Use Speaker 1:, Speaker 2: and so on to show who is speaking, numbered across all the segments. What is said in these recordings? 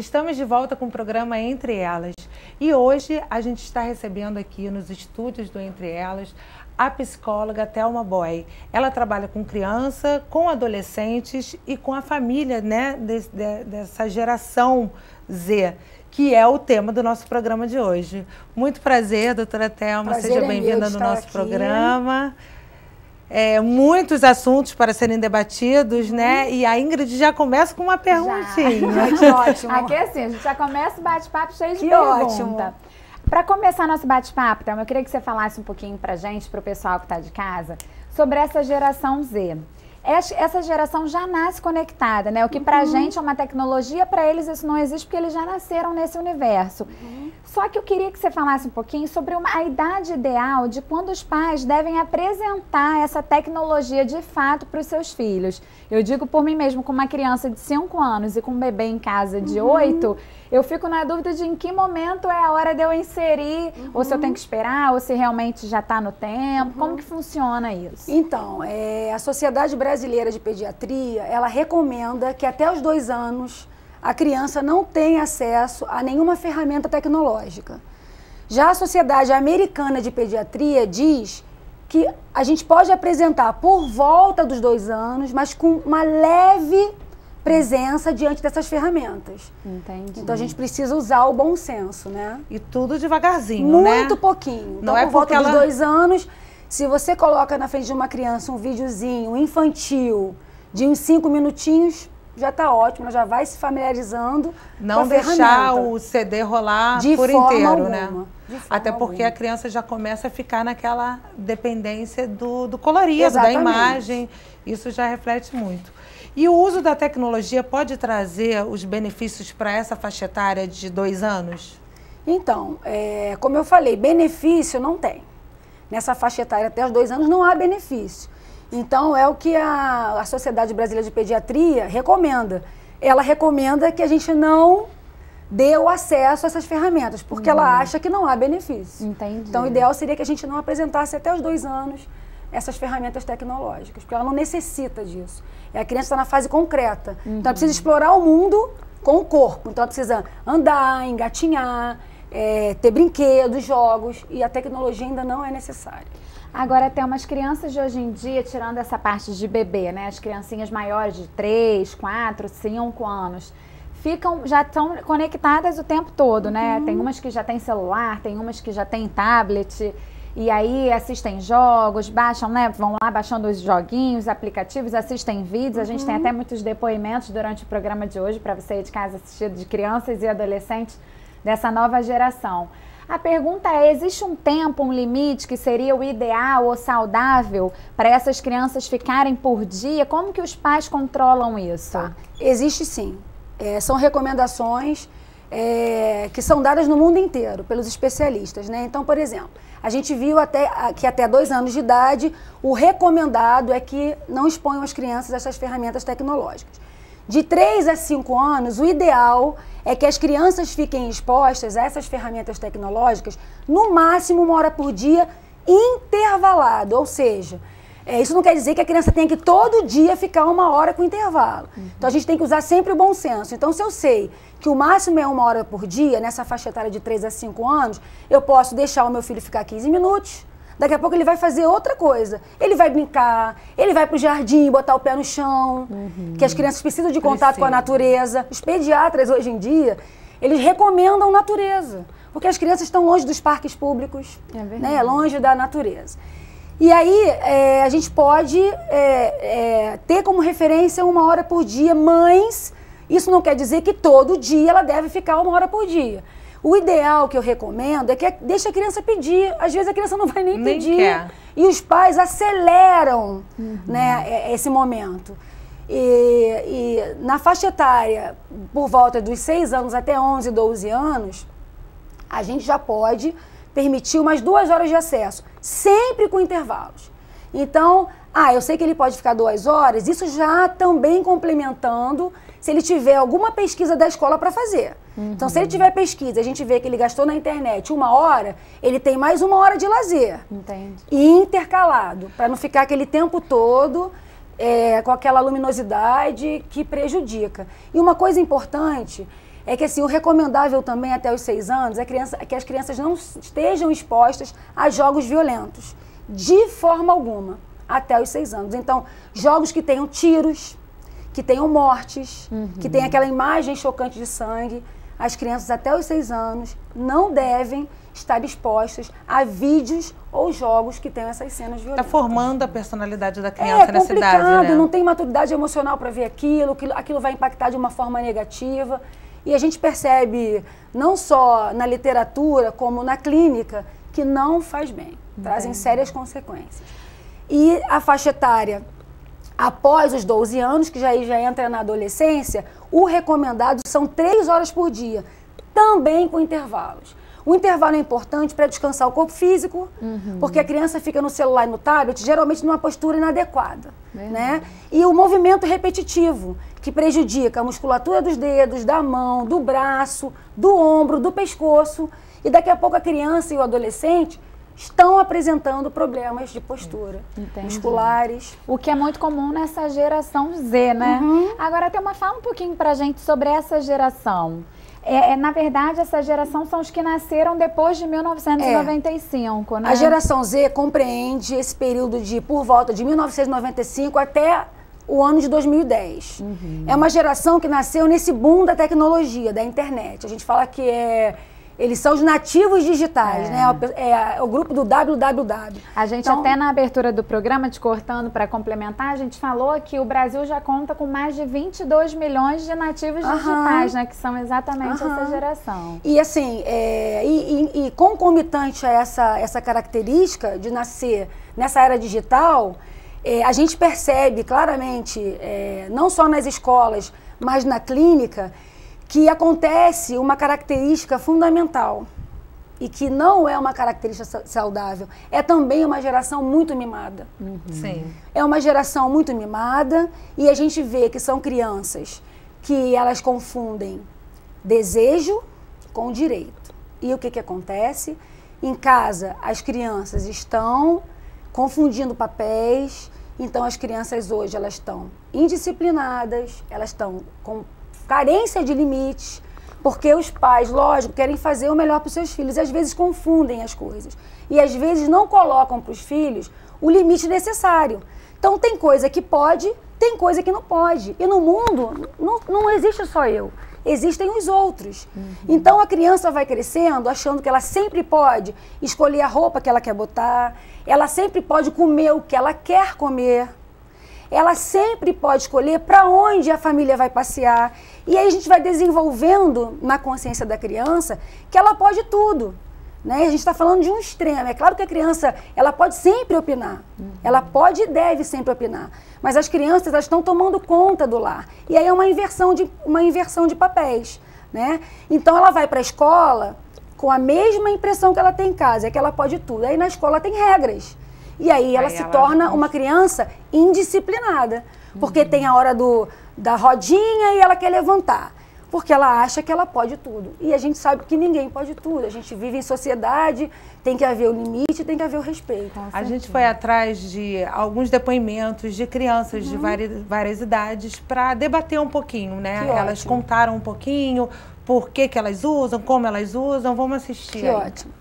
Speaker 1: Estamos de volta com o programa Entre Elas. E hoje a gente está recebendo aqui nos estúdios do Entre Elas a psicóloga Thelma Boy. Ela trabalha com criança, com adolescentes e com a família, né, dessa geração Z, que é o tema do nosso programa de hoje. Muito prazer, doutora Thelma. Seja bem-vinda no nosso programa. Muitos assuntos para serem debatidos, né? E a Ingrid já começa com uma perguntinha.
Speaker 2: Que ótimo.
Speaker 3: Aqui assim, a gente já começa o bate-papo cheio de pergunta. Para começar nosso bate-papo, Thelma, eu queria que você falasse um pouquinho pra gente, pro pessoal que está de casa, sobre essa geração Z. Essa geração já nasce conectada, né? O que pra gente é uma tecnologia, para eles isso não existe porque eles já nasceram nesse universo. Só que eu queria que você falasse um pouquinho sobre a idade ideal de quando os pais devem apresentar essa tecnologia de fato para os seus filhos. Eu digo por mim mesmo, com uma criança de 5 anos e com um bebê em casa de 8, eu fico na dúvida de em que momento é a hora de eu inserir, ou se eu tenho que esperar, ou se realmente já está no tempo. Como que funciona isso?
Speaker 2: Então, a Sociedade Brasileira de Pediatria, ela recomenda que até os 2 anos a criança não tenha acesso a nenhuma ferramenta tecnológica. Já a Sociedade Americana de Pediatria diz que a gente pode apresentar por volta dos 2 anos, mas com uma leve presença diante dessas ferramentas.
Speaker 3: Entendi.
Speaker 2: Então a gente precisa usar o bom senso, né?
Speaker 1: E tudo devagarzinho, né?
Speaker 2: Muito pouquinho. Então,
Speaker 1: não é
Speaker 2: por volta
Speaker 1: porque
Speaker 2: dos 2 anos, se você coloca na frente de uma criança um videozinho infantil de uns 5 minutinhos, já está ótimo, ela já vai se familiarizando
Speaker 1: não
Speaker 2: com a
Speaker 1: deixar
Speaker 2: ferramenta.
Speaker 1: o CD rolar
Speaker 2: De
Speaker 1: por
Speaker 2: forma
Speaker 1: inteiro,
Speaker 2: alguma,
Speaker 1: né?
Speaker 2: de forma
Speaker 1: Até porque
Speaker 2: alguma.
Speaker 1: a criança já começa a ficar naquela dependência do colorido,
Speaker 2: Exatamente.
Speaker 1: da imagem. Isso já reflete muito. E o uso da tecnologia pode trazer os benefícios para essa faixa etária de 2 anos?
Speaker 2: Então, como eu falei, benefício não tem. Nessa faixa etária até os 2 anos não há benefício. Então, é o que a Sociedade Brasileira de Pediatria recomenda. Ela recomenda que a gente não dê o acesso a essas ferramentas, porque ela acha que não há benefício.
Speaker 3: Entendi.
Speaker 2: Então, o ideal seria que a gente não apresentasse até os 2 anos essas ferramentas tecnológicas, porque ela não necessita disso. E a criança está na fase concreta. Então, ela precisa explorar o mundo com o corpo. Então, ela precisa andar, engatinhar, ter brinquedos, jogos, e a tecnologia ainda não é necessária.
Speaker 3: Agora, tem umas crianças de hoje em dia, tirando essa parte de bebê, né? As criancinhas maiores de 3, 4, 5 anos, já estão conectadas o tempo todo, né? Tem umas que já têm celular, tem umas que já têm tablet, e aí assistem jogos, baixam, né? Vão lá baixando os joguinhos, aplicativos, assistem vídeos. A gente tem até muitos depoimentos durante o programa de hoje para você ir de casa assistir, de crianças e adolescentes dessa nova geração. A pergunta é, existe um tempo, um limite que seria o ideal ou saudável para essas crianças ficarem por dia? Como que os pais controlam isso?
Speaker 2: Tá. Existe sim. São recomendações que são dadas no mundo inteiro pelos especialistas, né? Então, por exemplo, a gente viu que até 2 anos de idade, o recomendado é que não exponham as crianças a essas ferramentas tecnológicas. De 3 a 5 anos, o ideal é que as crianças fiquem expostas a essas ferramentas tecnológicas no máximo 1 hora por dia, intervalado. Ou seja, isso não quer dizer que a criança tenha que todo dia ficar 1 hora com intervalo. Então a gente tem que usar sempre o bom senso. Então, se eu sei que o máximo é 1 hora por dia, nessa faixa etária de 3 a 5 anos, eu posso deixar o meu filho ficar 15 minutos. Daqui a pouco ele vai fazer outra coisa. Ele vai brincar, ele vai pro jardim, botar o pé no chão, que as crianças precisam de contato com a natureza. Os pediatras, hoje em dia, eles recomendam natureza, porque as crianças estão longe dos parques públicos, né, longe da natureza. E aí, a gente pode ter como referência 1 hora por dia, mas isso não quer dizer que todo dia ela deve ficar 1 hora por dia. O ideal que eu recomendo é que deixa a criança pedir. Às vezes a criança não vai nem pedir.
Speaker 1: Quer.
Speaker 2: E os pais aceleram, né, esse momento. E na faixa etária, por volta dos 6 anos até 11, 12 anos, a gente já pode permitir umas 2 horas de acesso, sempre com intervalos. Então, eu sei que ele pode ficar 2 horas, isso já também complementando se ele tiver alguma pesquisa da escola para fazer. Então, se ele tiver pesquisa, a gente vê que ele gastou na internet 1 hora, ele tem mais 1 hora de lazer.
Speaker 3: Entendi.
Speaker 2: E intercalado, para não ficar aquele tempo todo com aquela luminosidade que prejudica. E uma coisa importante é que assim, o recomendável também até os 6 anos é que as crianças não estejam expostas a jogos violentos, de forma alguma, até os 6 anos. Então, jogos que tenham tiros, que tenham mortes, que tenham aquela imagem chocante de sangue, as crianças até os 6 anos não devem estar expostas a vídeos ou jogos que tenham essas cenas violentas.
Speaker 1: Está formando a personalidade da criança nessa idade, né? É complicado,
Speaker 2: não tem maturidade emocional para ver aquilo vai impactar de uma forma negativa. E a gente percebe, não só na literatura, como na clínica, que não faz bem, trazem sérias consequências. E a faixa etária, após os 12 anos, que já entra na adolescência, o recomendado são 3 horas por dia, também com intervalos. O intervalo é importante para descansar o corpo físico, porque a criança fica no celular e no tablet, geralmente numa postura inadequada, né? E o movimento repetitivo, que prejudica a musculatura dos dedos, da mão, do braço, do ombro, do pescoço. E daqui a pouco a criança e o adolescente estão apresentando problemas de postura musculares.
Speaker 3: O que é muito comum nessa geração Z, né? Agora, Thelma, fala um pouquinho pra gente sobre essa geração. Na verdade, essa geração são os que nasceram depois de 1995, né?
Speaker 2: A geração Z compreende esse período de por volta de 1995 até o ano de 2010. É uma geração que nasceu nesse boom da tecnologia, da internet. A gente fala que eles são os nativos digitais, né? É o grupo do www.
Speaker 3: A gente até na abertura do programa, te cortando para complementar, a gente falou que o Brasil já conta com mais de 22 milhões de nativos digitais, né? Que são exatamente essa geração.
Speaker 2: E assim, concomitante a essa característica de nascer nessa era digital, a gente percebe claramente, não só nas escolas, mas na clínica, que acontece uma característica fundamental e que não é uma característica saudável. É também uma geração muito mimada.
Speaker 1: Sim.
Speaker 2: É uma geração muito mimada e a gente vê que são crianças que elas confundem desejo com direito. E o que acontece? Em casa, as crianças estão confundindo papéis, então as crianças hoje elas estão indisciplinadas, elas estão com carência de limites, porque os pais, lógico, querem fazer o melhor para os seus filhos e às vezes confundem as coisas. E às vezes não colocam para os filhos o limite necessário. Então tem coisa que pode, tem coisa que não pode. E no mundo não existe só eu, existem os outros. Então a criança vai crescendo achando que ela sempre pode escolher a roupa que ela quer botar, ela sempre pode comer o que ela quer comer. Ela sempre pode escolher para onde a família vai passear. E aí a gente vai desenvolvendo na consciência da criança que ela pode tudo, né? A gente está falando de um extremo. É claro que a criança ela pode sempre opinar. Ela pode e deve sempre opinar. Mas as crianças elas estão tomando conta do lar. E aí é uma inversão de papéis, né? Então ela vai para a escola com a mesma impressão que ela tem em casa, é que ela pode tudo. Aí na escola tem regras. E aí ela se torna uma criança indisciplinada, porque tem a hora da rodinha e ela quer levantar, porque ela acha que ela pode tudo. E a gente sabe que ninguém pode tudo, a gente vive em sociedade, tem que haver o limite, tem que haver o respeito.
Speaker 1: A gente foi atrás de alguns depoimentos de crianças de várias idades para debater um pouquinho, né? Elas contaram um pouquinho por que elas usam, como elas usam, vamos assistir.
Speaker 2: Que ótimo.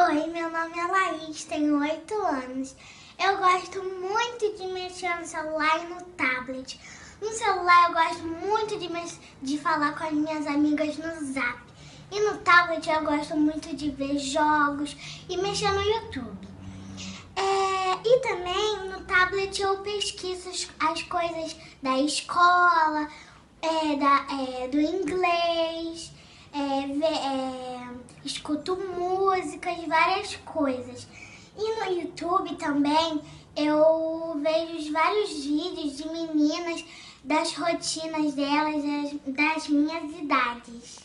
Speaker 4: Oi, meu nome é Laís, tenho 8 anos. Eu gosto muito de mexer no celular e no tablet. No celular eu gosto muito de falar com as minhas amigas no Zap. E no tablet eu gosto muito de ver jogos e mexer no YouTube. E também no tablet eu pesquiso as coisas da escola, do inglês, escuto músicas, várias coisas. E no YouTube também eu vejo vários vídeos de meninas, das rotinas delas, das minhas idades.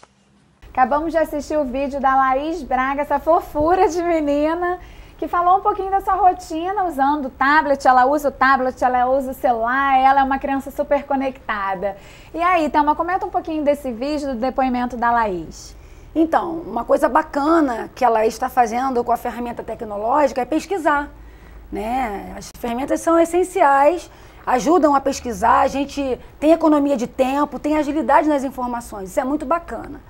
Speaker 3: Acabamos de assistir o vídeo da Laís Braga, essa fofura de menina, que falou um pouquinho da sua rotina usando o tablet. Ela usa o tablet, ela usa o celular, ela é uma criança super conectada. E aí, Thelma, comenta um pouquinho desse vídeo, do depoimento da Laís.
Speaker 2: Então, uma coisa bacana que ela está fazendo com a ferramenta tecnológica é pesquisar, né? As ferramentas são essenciais. ajudam a pesquisar, a gente tem economia de tempo, tem agilidade nas informações, isso é muito bacana.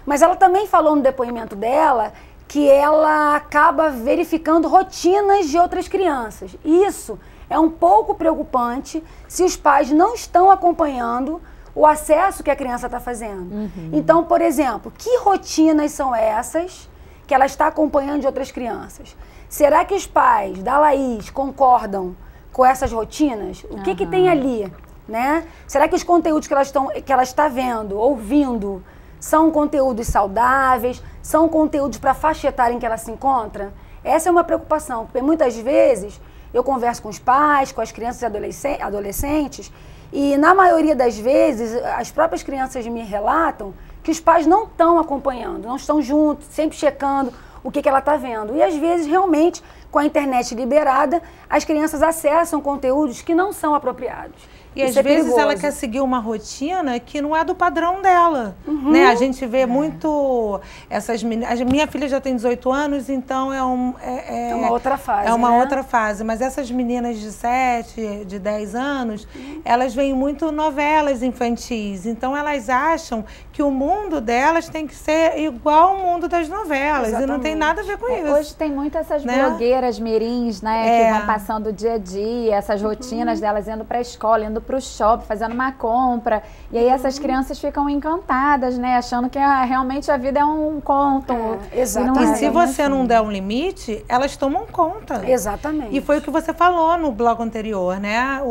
Speaker 2: Mas ela também falou no depoimento dela que ela acaba verificando rotinas de outras crianças. Isso é um pouco preocupante se os pais não estão acompanhando o acesso que a criança está fazendo. Então, por exemplo, que rotinas são essas que ela está acompanhando de outras crianças? Será que os pais da Laís concordam com essas rotinas? O que tem ali, né? Será que os conteúdos que ela está vendo, ouvindo, são conteúdos saudáveis? São conteúdos para a faixa etária em que ela se encontra? Essa é uma preocupação, porque muitas vezes eu converso com os pais, com as crianças e adolescentes, e na maioria das vezes as próprias crianças me relatam que os pais não estão acompanhando, não estão juntos, sempre checando o que ela está vendo. E às vezes, realmente, com a internet liberada, as crianças acessam conteúdos que não são apropriados.
Speaker 1: E às vezes ela quer seguir uma rotina que não é do padrão dela, né? A gente vê muito essas meninas... Minha filha já tem 18 anos, então é
Speaker 2: uma outra fase,
Speaker 1: é uma outra fase. Mas essas meninas de 7, de 10 anos, elas veem muito novelas infantis. Então elas acham que o mundo delas tem que ser igual ao mundo das novelas.
Speaker 2: Exatamente.
Speaker 1: E não tem nada a ver com isso.
Speaker 3: Hoje tem muito essas blogueiras mirins, né? Que vão passando o dia a dia, essas rotinas delas indo para a escola, indo para o shopping, fazendo uma compra. E aí essas crianças ficam encantadas, né? Achando que realmente a vida é um conto.
Speaker 2: Exatamente.
Speaker 1: E se você não der um limite, elas tomam conta.
Speaker 2: Exatamente.
Speaker 1: E foi o que você falou no bloco anterior, né?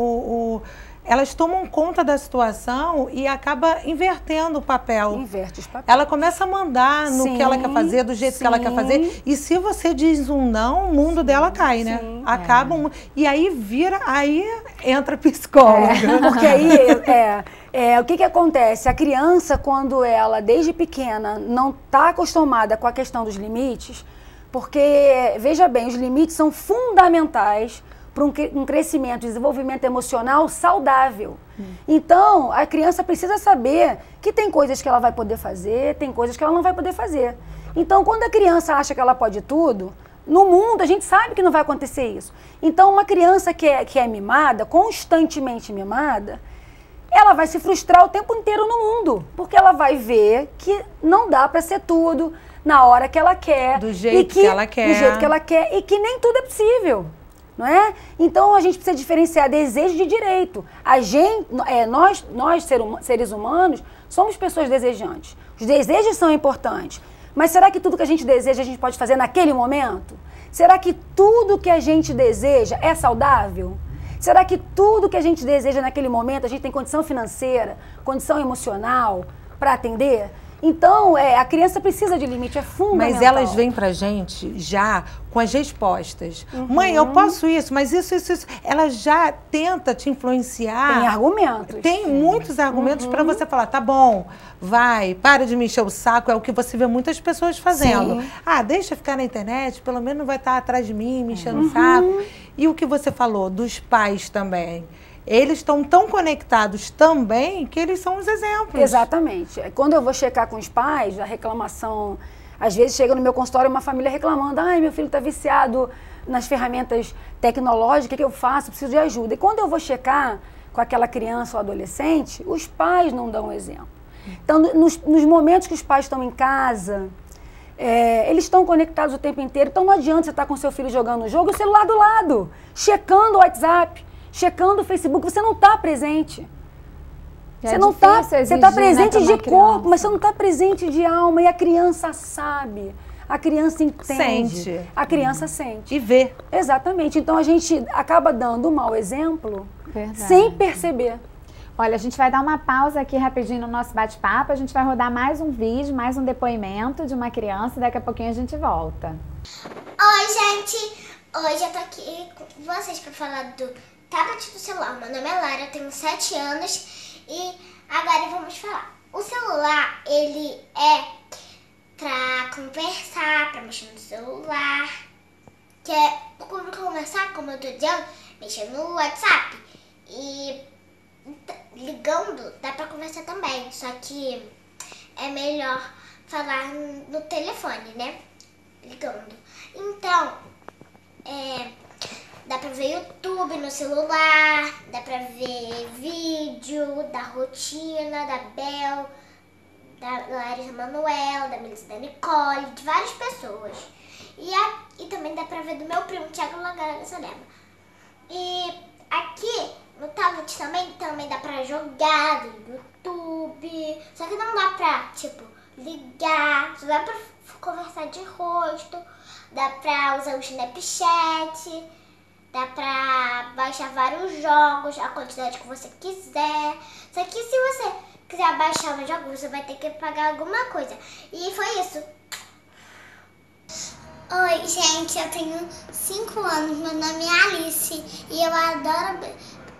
Speaker 1: Elas tomam conta da situação e acaba invertendo o papel.
Speaker 2: Inverte os papéis.
Speaker 1: Ela começa a mandar no que ela quer fazer, do jeito que ela quer fazer. E se você diz um não, o mundo dela cai, né? Acaba e aí aí entra psicóloga.
Speaker 2: Porque aí, o que acontece? A criança, quando ela, desde pequena, não está acostumada com a questão dos limites, porque, veja bem, os limites são fundamentais para um crescimento, desenvolvimento emocional saudável. Então, a criança precisa saber que tem coisas que ela vai poder fazer, tem coisas que ela não vai poder fazer. Então, quando a criança acha que ela pode tudo, no mundo a gente sabe que não vai acontecer isso. Então, uma criança que é mimada, constantemente mimada, ela vai se frustrar o tempo inteiro no mundo, porque ela vai ver que não dá para ser tudo na hora que ela quer.
Speaker 1: Do jeito que ela quer.
Speaker 2: Do jeito que ela quer e que nem tudo é possível. Não é? Então a gente precisa diferenciar desejo de direito. Nós seres humanos, somos pessoas desejantes. Os desejos são importantes. Mas será que tudo que a gente deseja a gente pode fazer naquele momento? Será que tudo que a gente deseja é saudável? Será que tudo que a gente deseja naquele momento a gente tem condição financeira, condição emocional para atender? Então, a criança precisa de limite, é fundamental.
Speaker 1: Mas elas vêm pra gente já com as respostas. Mãe, eu posso isso, mas isso. Ela já tenta te influenciar.
Speaker 2: Tem argumentos.
Speaker 1: Tem muitos argumentos para você falar, tá bom, vai, para de me encher o saco. É o que você vê muitas pessoas fazendo. Sim. Deixa eu ficar na internet, pelo menos não vai estar atrás de mim, me enchendo o saco. E o que você falou dos pais também. Eles estão tão conectados também que eles são os exemplos.
Speaker 2: Exatamente. Quando eu vou checar com os pais, a reclamação... Às vezes chega no meu consultório uma família reclamando, meu filho está viciado nas ferramentas tecnológicas, o que eu faço? Preciso de ajuda. E quando eu vou checar com aquela criança ou adolescente, os pais não dão exemplo. Então, nos momentos que os pais estão em casa, eles estão conectados o tempo inteiro, então não adianta você estar com seu filho jogando o jogo, o celular do lado, checando o WhatsApp, checando o Facebook, você não está presente. Você não está, você está presente de corpo, mas você não está presente de alma. E a criança sabe, a criança entende,
Speaker 1: sente.
Speaker 2: A criança sente.
Speaker 1: E vê.
Speaker 2: Exatamente. Então a gente acaba dando um mau exemplo sem perceber.
Speaker 3: Olha, a gente vai dar uma pausa aqui rapidinho no nosso bate-papo. A gente vai rodar mais um vídeo, mais um depoimento de uma criança. Daqui a pouquinho a gente volta.
Speaker 4: Oi, gente. Hoje eu tô aqui com vocês para falar do tablet do celular. Meu nome é Lara, eu tenho 7 anos e agora vamos falar. O celular, ele é pra conversar, pra mexer no celular, que é pra conversar, como eu tô dizendo, mexer no WhatsApp. E ligando, dá pra conversar também, só que é melhor falar no telefone, né? Ligando. Então, Dá pra ver YouTube no celular, dá pra ver vídeo da rotina, da Bel, da Larissa Manoela, da Melissa, da Nicole, de várias pessoas. E também dá pra ver do meu primo, Thiago Lagarça. E aqui no tablet também dá pra jogar no YouTube, só que não dá pra, tipo, ligar, só dá pra conversar de rosto, dá pra usar o Snapchat, dá pra baixar vários jogos, a quantidade que você quiser. Só que se você quiser baixar um jogo, você vai ter que pagar alguma coisa. E foi isso. Oi, gente, eu tenho 5 anos, meu nome é Alice e eu adoro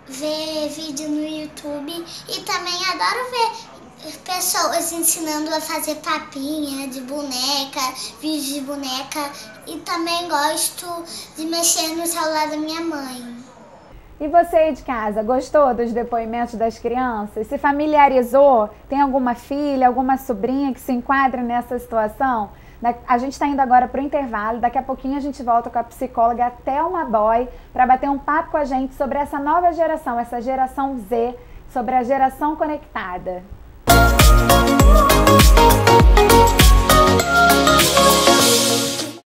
Speaker 4: ver vídeo no YouTube e também adoro ver pessoas ensinando a fazer papinha de boneca, vídeos de boneca, e também gosto de mexer no celular da minha mãe.
Speaker 3: E você aí de casa, gostou dos depoimentos das crianças? Se familiarizou? Tem alguma filha, alguma sobrinha que se enquadra nessa situação? A gente está indo agora para o intervalo, daqui a pouquinho a gente volta com a psicóloga Thelma Boy para bater um papo com a gente sobre essa nova geração, essa geração Z, sobre a geração conectada.